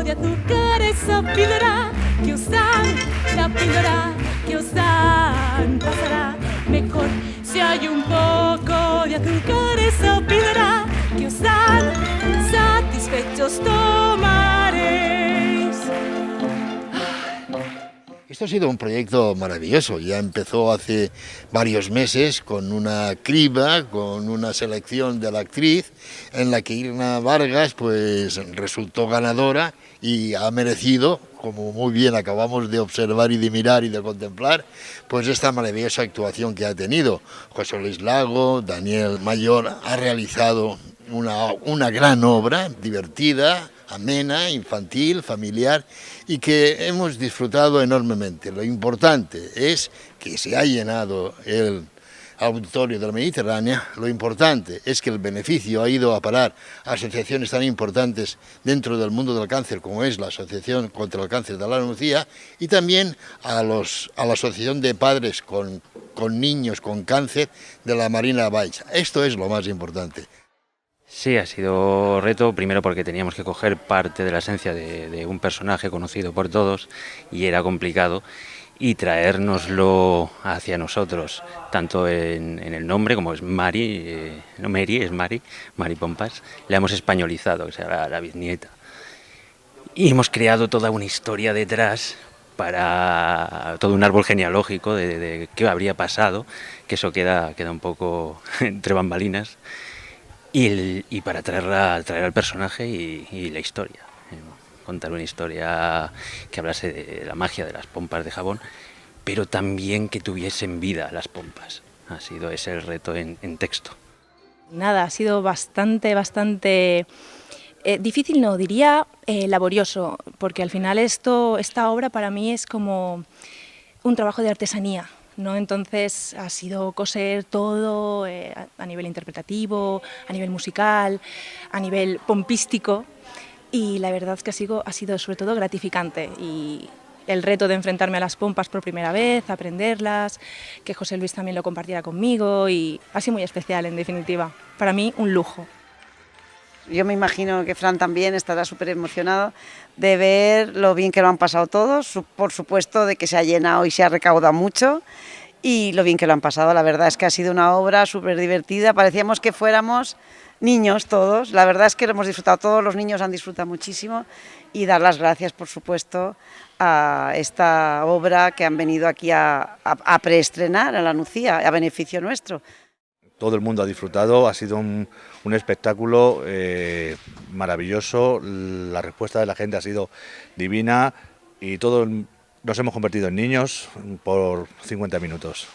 De azúcar, esa píldora que usan, la píldora que usan pasará mejor si hay un poco de azúcar, esa píldora que usan, satisfechos tomaréis. Esto ha sido un proyecto maravilloso, ya empezó hace varios meses con una criba, con una selección de la actriz en la que Irna Vargas pues resultó ganadora y ha merecido, como muy bien acabamos de observar y de mirar y de contemplar, pues esta maravillosa actuación que ha tenido. José Luis Lago, Daniel Mayor ha realizado una gran obra, divertida, amena, infantil, familiar y que hemos disfrutado enormemente. Lo importante es que se ha llenado el auditorio de la Mediterránea, lo importante es que el beneficio ha ido a parar a asociaciones tan importantes dentro del mundo del cáncer como es la Asociación contra el Cáncer de la Nucía y también a la Asociación de Padres con Niños con Cáncer de la Marina Valls. Esto es lo más importante. Sí, ha sido reto, primero porque teníamos que coger parte de la esencia de un personaje conocido por todos y era complicado, y traérnoslo hacia nosotros, tanto en el nombre, como es Mari, no Mary, es Mari Pompas, la hemos españolizado, que será la bisnieta. Y hemos creado toda una historia detrás, para todo un árbol genealógico de qué habría pasado, que eso queda un poco entre bambalinas. Y para traer al personaje y la historia, contar una historia que hablase de la magia de las pompas de jabón, pero también que tuviesen vida las pompas. Ha sido ese el reto en texto. Nada, ha sido bastante difícil, no, diría laborioso, porque al final esta obra para mí es como un trabajo de artesanía, ¿no? Entonces ha sido coser todo a nivel interpretativo, a nivel musical, a nivel pompístico, y la verdad es que ha sido sobre todo gratificante, y el reto de enfrentarme a las pompas por primera vez, aprenderlas, que José Luis también lo compartiera conmigo, y ha sido muy especial, en definitiva. Para mí, un lujo. Yo me imagino que Fran también estará súper emocionado de ver lo bien que lo han pasado todos, por supuesto de que se ha llenado y se ha recaudado mucho, y lo bien que lo han pasado. La verdad es que ha sido una obra súper divertida, parecíamos que fuéramos niños todos, la verdad es que lo hemos disfrutado, todos los niños han disfrutado muchísimo, y dar las gracias, por supuesto, a esta obra que han venido aquí a preestrenar a la Nucía, a beneficio nuestro. Todo el mundo ha disfrutado, ha sido un espectáculo maravilloso, la respuesta de la gente ha sido divina y todos nos hemos convertido en niños por 50 minutos.